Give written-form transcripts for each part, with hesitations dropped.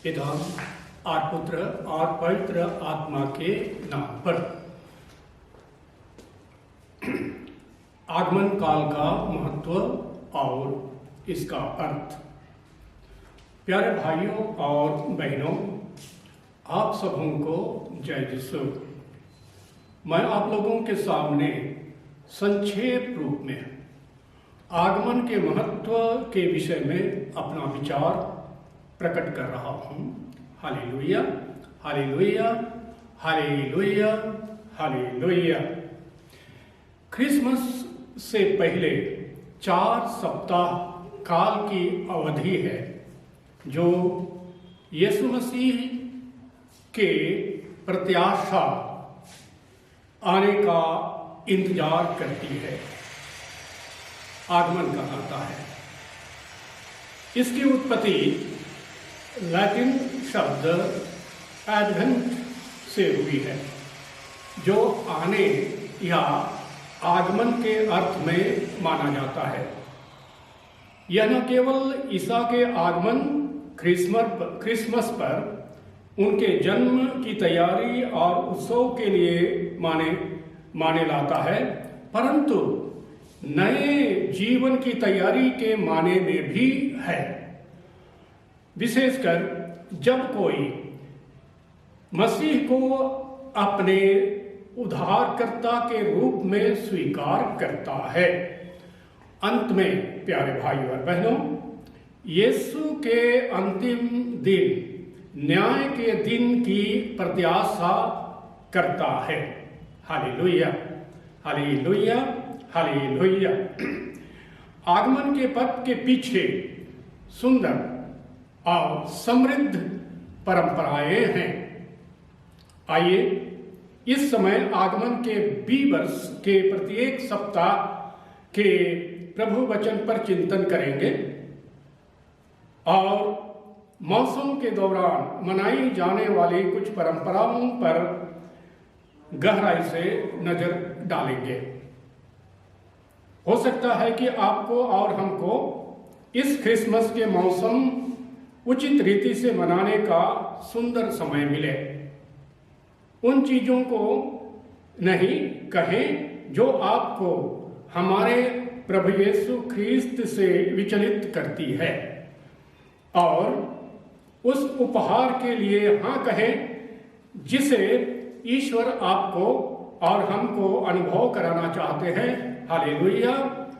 पिता और पुत्र और पवित्र आत्मा के नाम पर। आगमन काल का महत्व और इसका अर्थ। प्यारे भाइयों और बहनों, आप सबों को जय यीशु। मैं आप लोगों के सामने संक्षेप रूप में आगमन के महत्व के विषय में अपना विचार प्रकट कर रहा हूँ। Hallelujah, hallelujah, hallelujah, hallelujah. Christmas से पहले 4 सप्ताह काल की अवधि है जो यीशु मसीह के प्रत्याशा आने का इंतजार करती है। आगमन कहलाता है। इसकी उत्पत्ति लैटिन शब्द एडवेंट से हुई है, जो आने या आगमन के अर्थ में माना जाता है। यह न केवल ईसा के आगमन क्रिसमस पर उनके जन्म की तैयारी और उत्सव के लिए माने लाता है, परंतु नए जीवन की तैयारी के माने में भी है। विशेषकर जब कोई मसीह को अपने उद्धारकर्ता के रूप में स्वीकार करता है। अंत में प्यारे भाइयों और बहनों, यीशु के अंतिम दिन न्याय के दिन की प्रत्याशा करता है। Hallelujah, hallelujah, hallelujah. आगमन के पथ के पीछे सुंदर और समृद्ध परंपराएं हैं। आइए इस समय आगमन के 20 वर्ष के प्रत्येक सप्ताह के प्रभु वचन पर चिंतन करेंगे और मौसम के दौरान मनाई जाने वाली कुछ परंपराओं पर गहराई से नजर डालेंगे। हो सकता है कि आपको और हमको इस क्रिसमस के मौसम उचित रीति से मनाने का सुंदर समय मिले। उन चीजों को नहीं कहें जो आपको हमारे प्रभु यीशु ख्रीस्त से विचलित करती है, और उस उपहार के लिए हाँ कहें जिसे ईश्वर आपको और हमको अनुभव कराना चाहते हैं। Hallelujah,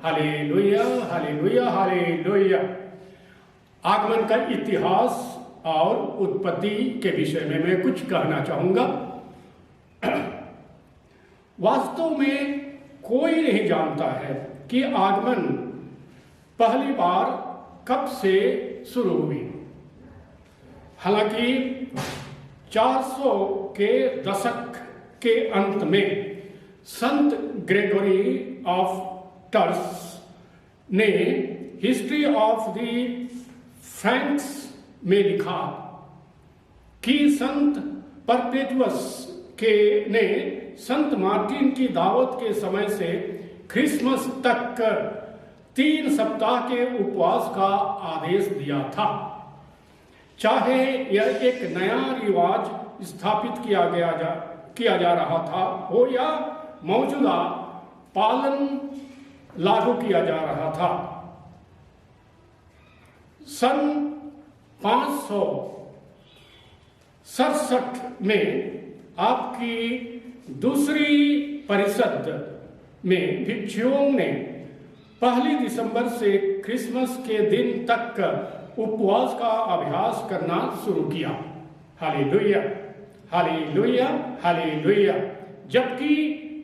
hallelujah, hallelujah, hallelujah. आगमन का इतिहास और उत्पत्ति के विषय में मैं कुछ कहना चाहूंगा। वास्तव में कोई नहीं जानता है कि आगमन पहली बार कब से शुरू हुई। हालांकि 400 के दशक के अंत में संत ग्रेगोरी ऑफ टर्स ने हिस्ट्री ऑफ द फ्रैंक्स में लिखा कि संत परपेटुअस ने संत मार्टिन की दावत के समय से क्रिसमस तक 3 सप्ताह के उपवास का आदेश दिया था। चाहे यह एक नया रिवाज स्थापित किया जा रहा था हो या मौजूदा पालन लागू किया जा रहा था। सन 567 में आपकी दूसरी परिषद में भिक्षुओं ने 1 दिसंबर से क्रिसमस के दिन तक उपवास का अभ्यास करना शुरू किया। Hallelujah, hallelujah, hallelujah. जबकि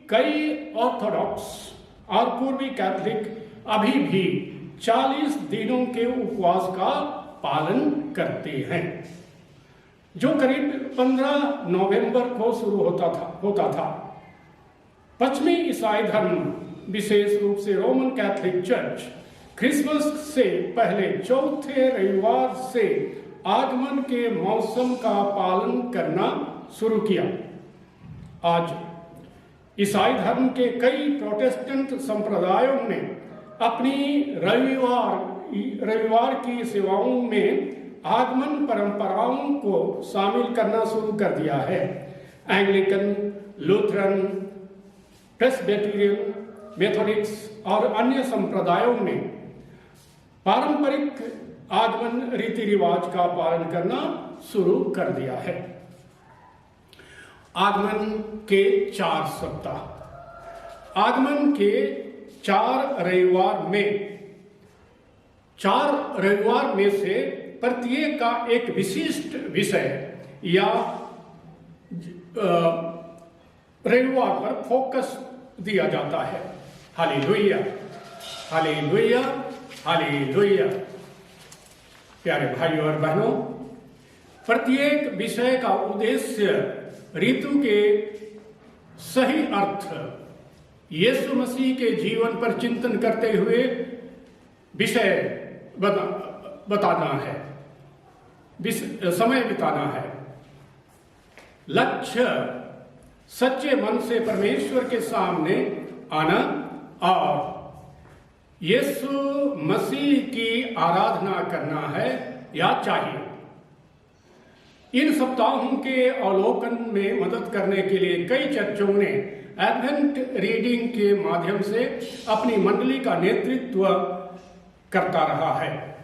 कई ऑर्थोडॉक्स और पूर्वी कैथोलिक अभी भी 40 दिनों के उपवास का पालन करते हैं, जो करीब 15 नवंबर को शुरू होता था। पश्चिमी ईसाई धर्म, विशेष रूप से रोमन कैथोलिक चर्च, क्रिसमस से पहले चौथे रविवार से आगमन के मौसम का पालन करना शुरू किया। आज ईसाई धर्म के कई प्रोटेस्टेंट संप्रदायों ने अपनी रविवार की सेवाओं में आगमन परंपराओं को शामिल करना शुरू कर दिया है। एंग्लिकन, लूथरन, प्रेस्बिटेरियन, मेथोडिक्स और अन्य संप्रदायों ने पारंपरिक आगमन रीति रिवाज का पालन करना शुरू कर दिया है। आगमन के 4 सप्ताह। आगमन के 4 रविवार में से प्रत्येक का एक विशिष्ट विषय या रविवार पर फोकस दिया जाता है। Hallelujah, hallelujah, hallelujah. प्यारे भाइयों और बहनों, प्रत्येक विषय का उद्देश्य ऋतु के सही अर्थ यीशु मसीह के जीवन पर चिंतन करते हुए विषय बताना है, समय बिताना है। लक्ष्य सच्चे मन से परमेश्वर के सामने आना और यीशु मसीह की आराधना करना है या चाहिए। इन सप्ताहों के अवलोकन में मदद करने के लिए कई चर्चों ने एडवेंट रीडिंग के माध्यम से अपनी मंडली का नेतृत्व करता रहा है।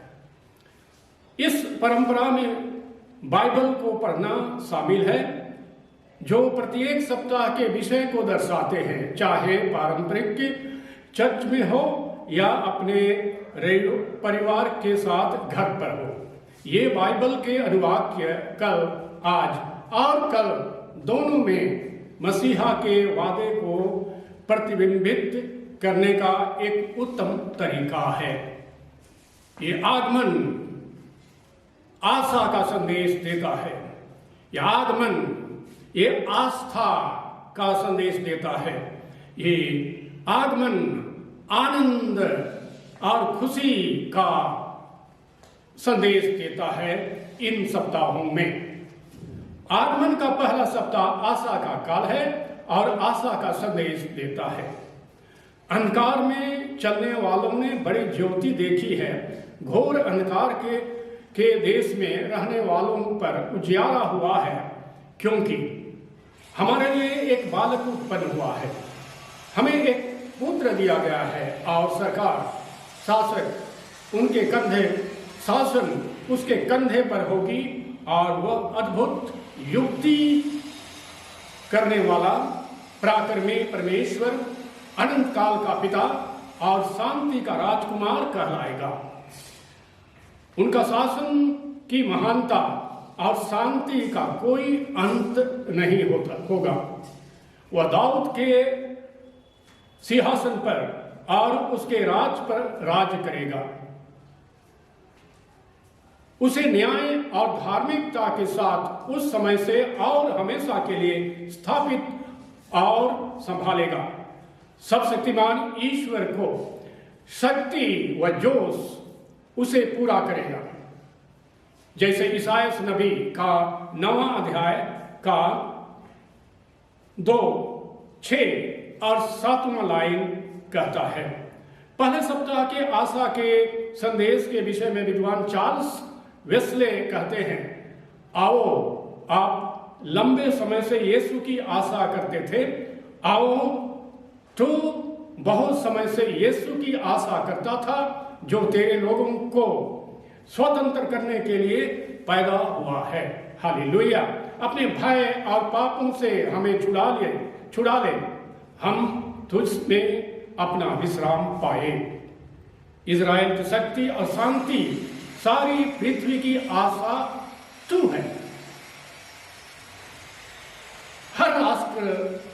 इस परंपरा में बाइबल को पढ़ना शामिल है, जो प्रत्येक सप्ताह के विषय को दर्शाते हैं, चाहे पारंपरिक चर्च में हो या अपने परिवार के साथ घर पर हो। ये बाइबल के अनुवाक्य कल, आज और कल दोनों में मसीहा के वादे को प्रतिबिंबित करने का एक उत्तम तरीका है। ये आगमन आशा का संदेश देता है। ये आगमन ये आस्था का संदेश देता है। ये आगमन आनंद और खुशी का संदेश देता है। इन सप्ताहों में आगमन का पहला सप्ताह आशा का काल है और आशा का संदेश देता है। अंधकार में चलने वालों ने बड़ी ज्योति देखी है। घोर अंधकार के देश में रहने वालों पर उजियारा हुआ है, क्योंकि हमारे लिए एक बालक उत्पन्न हुआ है, हमें एक पुत्र दिया गया है और सरकार शासक उनके कंधे शासन उसके कंधे पर होगी और वह अद्भुत युक्ति करने वाला पराक्रमी परमेश्वर, अनंत काल का पिता और शांति का राजकुमार कहलाएगा। उनका शासन की महानता और शांति का कोई अंत नहीं होगा। वह दाऊद के सिंहासन पर और उसके राज पर राज करेगा। उसे न्याय और धार्मिकता के साथ उस समय से और हमेशा के लिए स्थापित और संभालेगा। सब शक्तिमान ईश्वर को शक्ति व जोश उसे पूरा करेगा। जैसे ईसायाह नबी का 9वां अध्याय का 2, 6 और 7वां लाइन कहता है। पहले सप्ताह के आशा के संदेश के विषय में विद्वान चार्ल्स वेस्ले कहते हैं, आओ, आप लंबे समय से यीशु की आशा करते थे, आओ तो बहुत समय से यीशु की आशा करता था, जो तेरे लोगों को स्वतंत्र करने के लिए पैदा हुआ है। हालेलुया। अपने भय और पापों से हमें छुड़ा ले, हम तुझ में अपना विश्राम पाए। इज़राइल की शक्ति और शांति, सारी पृथ्वी की आशा तू है। हर राष्ट्र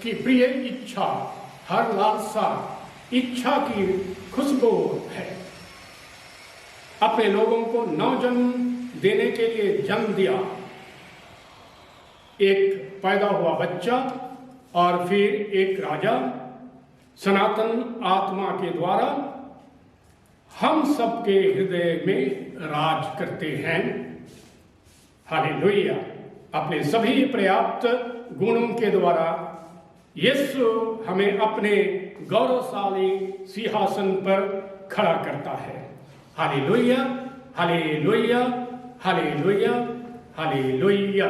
की प्रिय इच्छा, हर लालसा इच्छा की खुशबू है। अपने लोगों को नवजन्म देने के लिए जन्म दिया, एक पैदा हुआ बच्चा और फिर एक राजा सनातन आत्मा के द्वारा हम सबके हृदय में राज करते हैं। हालेलुया। अपने सभी पर्याप्त गुणों के द्वारा यीशु हमें अपने गौरवशाली सिंहासन पर खड़ा करता है। Hallelujah, hallelujah, hallelujah, hallelujah.